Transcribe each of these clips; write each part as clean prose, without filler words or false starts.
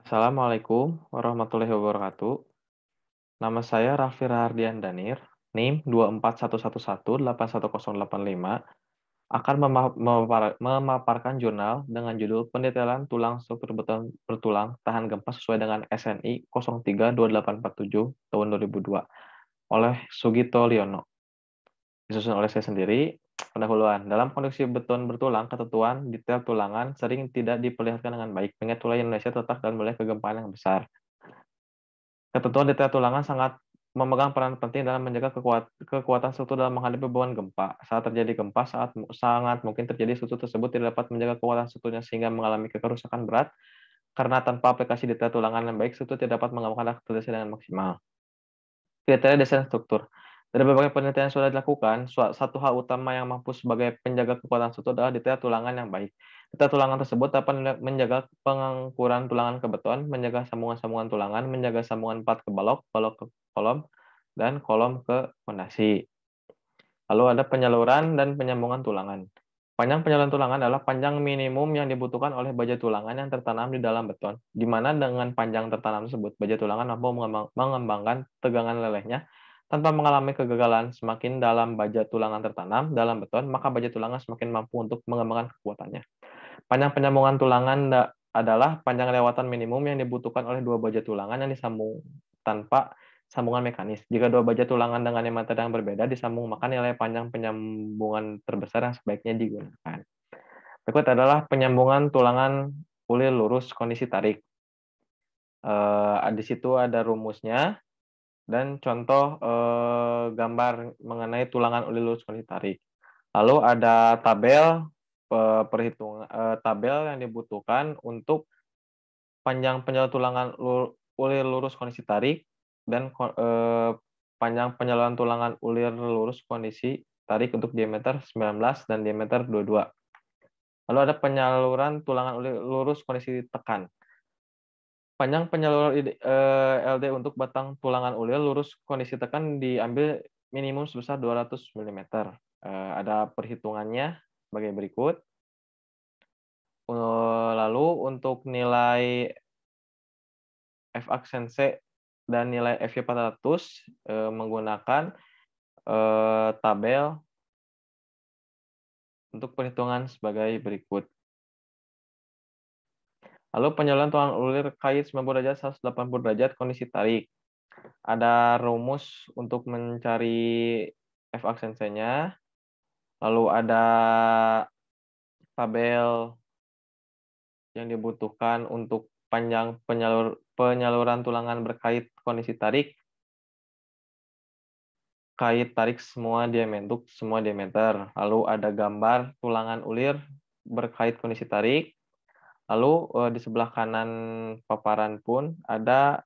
Assalamualaikum warahmatullahi wabarakatuh. Nama saya Raffi Rahardian Danir, NIM 24111181085, akan memaparkan jurnal dengan judul Pendetailan Tulang Struktur Bertulang Tahan Gempa sesuai dengan SNI 032847 tahun 2002 oleh Sugito Liono. Disusun oleh saya sendiri. Pendahuluan. Dalam kondisi beton bertulang, ketentuan detail tulangan sering tidak diperlihatkan dengan baik, mengingat tulang Indonesia terletak dalam wilayah kegempaan yang besar. Ketentuan detail tulangan sangat memegang peran penting dalam menjaga kekuatan struktur dalam menghadapi beban gempa. Saat terjadi gempa, sangat mungkin terjadi struktur tersebut tidak dapat menjaga kekuatan strukturnya sehingga mengalami kerusakan berat, karena tanpa aplikasi detail tulangan yang baik, struktur tidak dapat mengamalkan aktivitasnya dengan maksimal. Kriteria desain struktur. Dari berbagai penelitian yang sudah dilakukan, satu hal utama yang mampu sebagai penjaga kekuatan struktur adalah detail tulangan yang baik. Detail tulangan tersebut dapat menjaga pengangkuran tulangan ke beton, menjaga sambungan-sambungan tulangan, menjaga sambungan part ke balok, balok ke kolom, dan kolom ke fondasi. Lalu ada penyaluran dan penyambungan tulangan. Panjang penyaluran tulangan adalah panjang minimum yang dibutuhkan oleh baja tulangan yang tertanam di dalam beton, di mana dengan panjang tertanam tersebut, baja tulangan mampu mengembangkan tegangan lelehnya tanpa mengalami kegagalan. Semakin dalam baja tulangan tertanam dalam beton, maka baja tulangan semakin mampu untuk mengembangkan kekuatannya. Panjang penyambungan tulangan adalah panjang lewatan minimum yang dibutuhkan oleh dua baja tulangan yang disambung tanpa sambungan mekanis. Jika dua baja tulangan dengan diameter yang berbeda disambung, maka nilai panjang penyambungan terbesar yang sebaiknya digunakan. Berikut adalah penyambungan tulangan ulir lurus kondisi tarik. Di situ ada rumusnya dan contoh gambar mengenai tulangan ulir lurus kondisi tarik. Lalu ada tabel tabel yang dibutuhkan untuk panjang penyaluran tulangan ulir lurus kondisi tarik dan panjang penyaluran tulangan ulir lurus kondisi tarik untuk diameter 19 dan diameter 22. Lalu ada penyaluran tulangan ulir lurus kondisi tekan. Panjang penyaluran LD untuk batang tulangan ulir lurus kondisi tekan diambil minimum sebesar 200 mm. Ada perhitungannya sebagai berikut. Lalu untuk nilai F aksense dan nilai FY 400 menggunakan tabel untuk perhitungan sebagai berikut. Lalu penyaluran tulangan ulir kait 90 derajat 180 derajat kondisi tarik. Ada rumus untuk mencari F aksense-nya. Lalu ada tabel yang dibutuhkan untuk panjang penyaluran tulangan berkait kondisi tarik. Kait tarik semua diameter. Lalu ada gambar tulangan ulir berkait kondisi tarik. Lalu di sebelah kanan paparan pun ada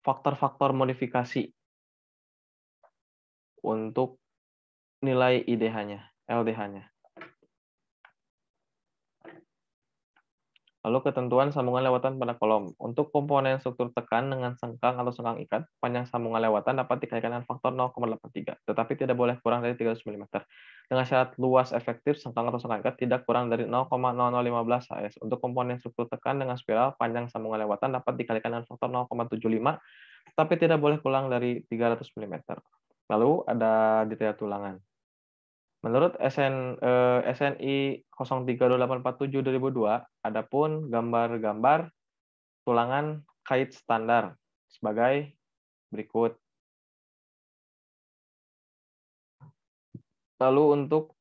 faktor-faktor modifikasi untuk nilai IDH-nya, LDH-nya. Lalu ketentuan sambungan lewatan pada kolom. Untuk komponen struktur tekan dengan sengkang atau sengkang ikat, panjang sambungan lewatan dapat dikaitkan dengan faktor 0,83, tetapi tidak boleh kurang dari 300 mm. Dengan syarat luas efektif sengkang atau sengkang ikat tidak kurang dari 0,0015 HS. Untuk komponen struktur tekan dengan spiral, panjang sambungan lewatan dapat dikalikan dengan faktor 0,75, tetapi tidak boleh kurang dari 300 mm. Lalu ada detail tulangan. Menurut SNI 032847 2002, adapun gambar-gambar tulangan kait standar sebagai berikut. Lalu untuk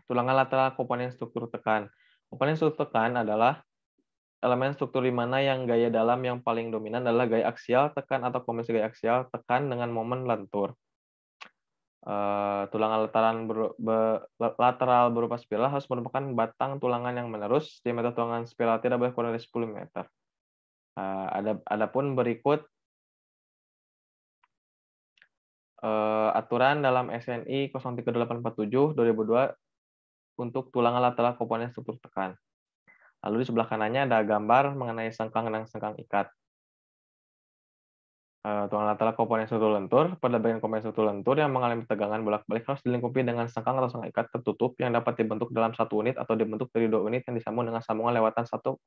tulangan lateral komponen struktur tekan. Komponen struktur tekan adalah elemen struktur di mana yang gaya dalam yang paling dominan adalah gaya aksial tekan atau kompresi gaya aksial tekan dengan momen lentur. Tulangan lateral berupa spiral harus merupakan batang tulangan yang menerus. Diameter tulangan spiral tidak boleh kurang dari 10 meter. Adapun berikut aturan dalam SNI 032847 2002 untuk tulangan lateral komponen struktur tekan. Lalu di sebelah kanannya ada gambar mengenai sengkang dan sengkang ikat. Tulang lateral komponen struktur lentur. Pada bagian komponen struktur lentur yang mengalami tegangan bolak-balik harus dilingkupi dengan sengkang atau sengkang ikat tertutup yang dapat dibentuk dalam satu unit atau dibentuk dari 2 unit yang disambung dengan sambungan lewatan 1,30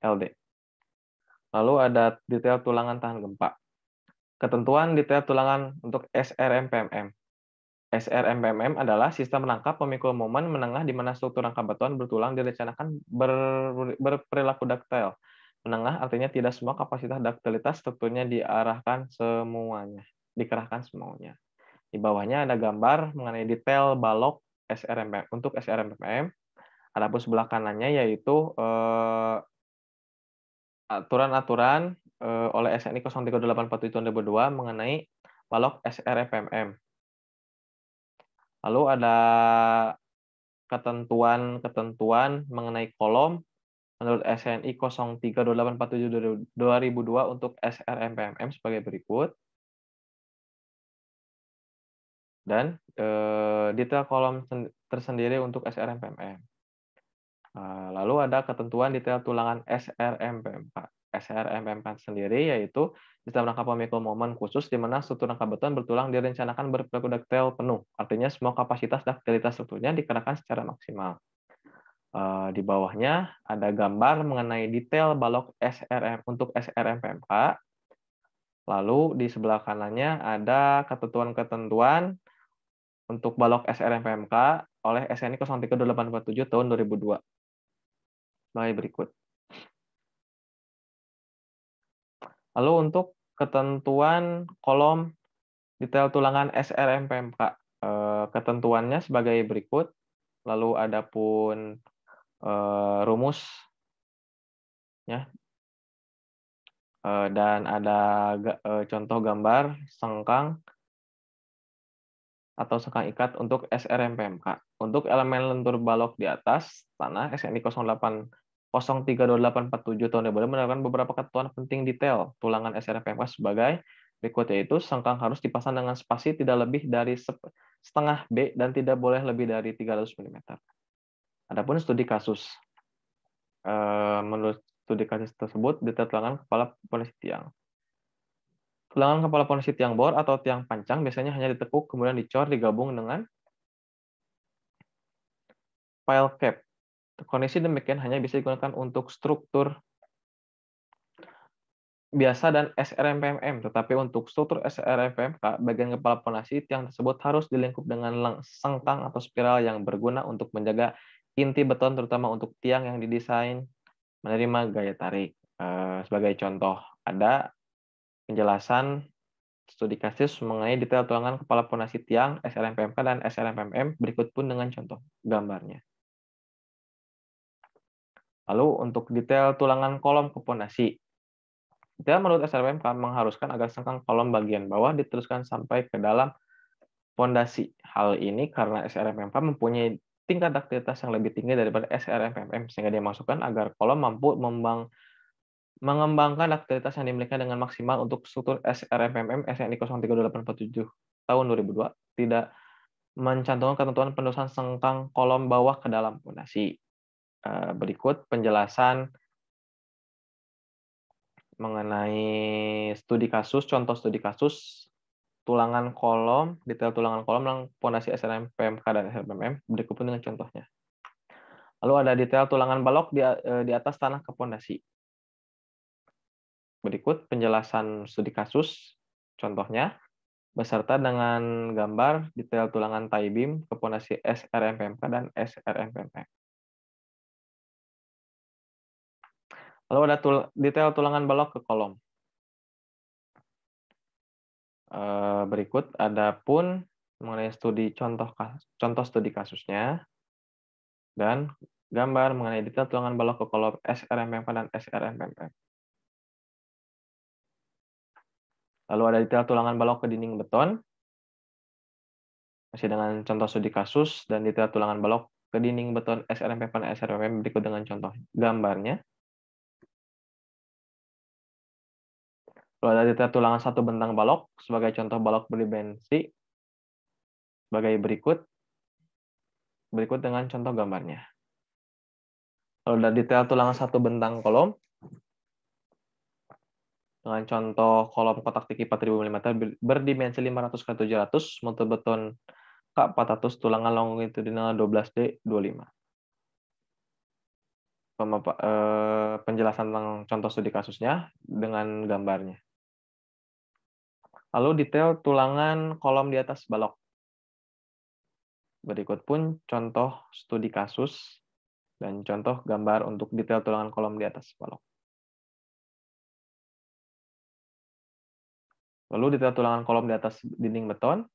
LD. Lalu ada detail tulangan tahan gempa. Ketentuan detail tulangan untuk SRMPMM. SRMPMM adalah sistem rangka pemikul momen menengah di mana struktur rangka beton bertulang direncanakan berperilaku daktil. Menengah artinya tidak semua kapasitas daktilitas strukturnya dikerahkan semuanya. Di bawahnya ada gambar mengenai detail balok SRMPM untuk SRMPM. Adapun sebelah kanannya yaitu aturan-aturan oleh SNI 03847 tahun 2002 mengenai balok SRMPM. Lalu ada ketentuan mengenai kolom menurut SNI 032847 2002 untuk SRMPM sebagai berikut. Dan detail kolom tersendiri untuk SRMPM. Lalu ada ketentuan detail tulangan SRMPM. SRMPM sendiri yaitu sistem rangka pemikul momen khusus di mana struktur rangka beton bertulang direncanakan berperilaku daktil penuh. Artinya semua kapasitas daktilitas strukturnya dikerahkan secara maksimal. Di bawahnya ada gambar mengenai detail balok SRM untuk SRMPMK. Lalu di sebelah kanannya ada ketentuan-ketentuan untuk balok SRMPMK oleh SNI 032847 tahun 2002. Sebagai berikut. Lalu untuk ketentuan kolom detail tulangan SRMPMK, ketentuannya sebagai berikut. Lalu ada pun rumus, ya, dan ada contoh gambar sengkang atau sengkang ikat untuk SRMPMK. Untuk elemen lentur balok di atas tanah SNI 032847 tahun 2000 menerapkan beberapa ketentuan penting detail tulangan SRMPMK sebagai berikut, yaitu sengkang harus dipasang dengan spasi tidak lebih dari setengah B dan tidak boleh lebih dari 300 mm. Adapun studi kasus. Menurut studi kasus tersebut, detail tulangan kepala pondasi tiang. Tulangan kepala pondasi tiang bor atau tiang pancang biasanya hanya ditekuk kemudian dicor digabung dengan pile cap. Kondisi demikian hanya bisa digunakan untuk struktur biasa dan SRMPM, tetapi untuk struktur SRMPMK, bagian kepala pondasi tiang tersebut harus dilingkup dengan sengkang atau spiral yang berguna untuk menjaga inti beton, terutama untuk tiang yang didesain menerima gaya tarik. Sebagai contoh, ada penjelasan studi kasus mengenai detail tulangan kepala pondasi tiang SRMPMK dan SRMPM berikut pun dengan contoh gambarnya. Lalu untuk detail tulangan kolom ke pondasi. Detail menurut SRMPMK mengharuskan agar sengkang kolom bagian bawah diteruskan sampai ke dalam pondasi. Hal ini karena SRMPMK mempunyai tingkat daktilitas yang lebih tinggi daripada SRMPM, sehingga dimasukkan agar kolom mampu mengembangkan daktilitas yang dimiliki dengan maksimal. Untuk struktur SRMPM SNI 032847 tahun 2002 tidak mencantumkan ketentuan penerusan sengkang kolom bawah ke dalam pondasi. Berikut penjelasan mengenai studi kasus, contoh studi kasus tulangan kolom, detail tulangan kolom yang pondasi SRMPMK dan SRMPM berikut pun dengan contohnya. Lalu ada detail tulangan balok di atas tanah ke pondasi. Berikut penjelasan studi kasus, contohnya, beserta dengan gambar detail tulangan tie beam ke pondasi SRMPMK dan SRMPM. Lalu ada detail tulangan balok ke kolom. Berikut ada pun mengenai contoh studi kasusnya dan gambar mengenai detail tulangan balok ke kolom SRMPMK dan SRMPM. Lalu ada detail tulangan balok ke dinding beton, masih dengan contoh studi kasus, dan detail tulangan balok ke dinding beton SRMPM dan SRMPM berikut dengan contoh gambarnya. Lalu ada detail tulangan satu bentang balok sebagai contoh balok berdimensi sebagai berikut dengan contoh gambarnya. Lalu ada detail tulangan satu bentang kolom Dengan contoh kolom kotak tiki 4000 mm berdimensi 500 kali 700, mutu beton K400 tulangan longitudinal 12D25. Penjelasan tentang contoh studi kasusnya dengan gambarnya. Lalu detail tulangan kolom di atas balok. Berikut pun contoh studi kasus dan contoh gambar untuk detail tulangan kolom di atas balok. Lalu detail tulangan kolom di atas dinding beton.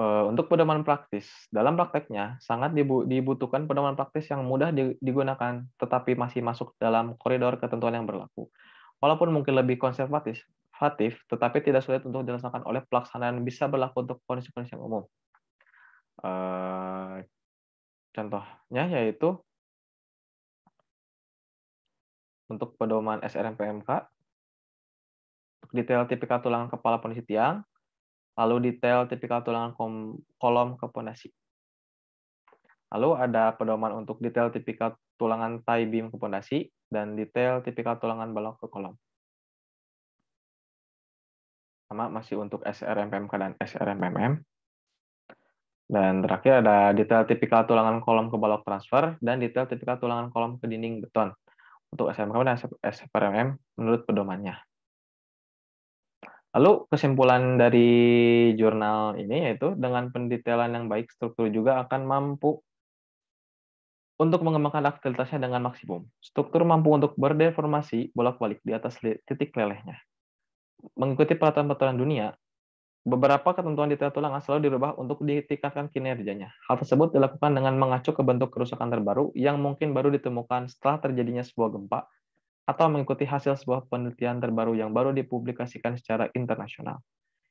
Untuk pedoman praktis, dalam prakteknya sangat dibutuhkan pedoman praktis yang mudah digunakan, tetapi masih masuk dalam koridor ketentuan yang berlaku. Walaupun mungkin lebih konservatif, tetapi tidak sulit untuk dilaksanakan oleh pelaksanaan bisa berlaku untuk kondisi-kondisi yang umum. Contohnya yaitu untuk pedoman SRMPMK, detail tipikal tulangan kepala pondasi tiang, lalu detail tipikal tulangan kolom ke pondasi. Lalu ada pedoman untuk detail tipikal tulangan tie beam ke pondasi dan detail tipikal tulangan balok ke kolom. Sama masih untuk SRMPMK dan SRMMM. Dan terakhir ada detail tipikal tulangan kolom ke balok transfer dan detail tipikal tulangan kolom ke dinding beton untuk SRMPM dan SRMM menurut pedomannya. Lalu kesimpulan dari jurnal ini yaitu dengan pendetailan yang baik, struktur juga akan mampu untuk mengembangkan aktivitasnya dengan maksimum. Struktur mampu untuk berdeformasi bolak-balik di atas titik lelehnya. Mengikuti peraturan-peraturan dunia, beberapa ketentuan detail tulangan selalu dirubah untuk ditingkatkan kinerjanya. Hal tersebut dilakukan dengan mengacu ke bentuk kerusakan terbaru yang mungkin baru ditemukan setelah terjadinya sebuah gempa atau mengikuti hasil sebuah penelitian terbaru yang baru dipublikasikan secara internasional.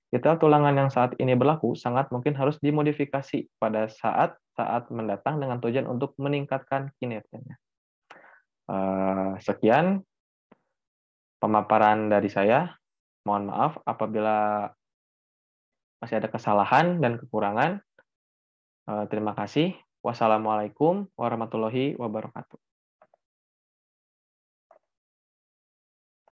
Detail tulangan yang saat ini berlaku sangat mungkin harus dimodifikasi pada saat mendatang dengan tujuan untuk meningkatkan kinerjanya. Sekian pemaparan dari saya. Mohon maaf apabila masih ada kesalahan dan kekurangan. Terima kasih. Wassalamualaikum warahmatullahi wabarakatuh.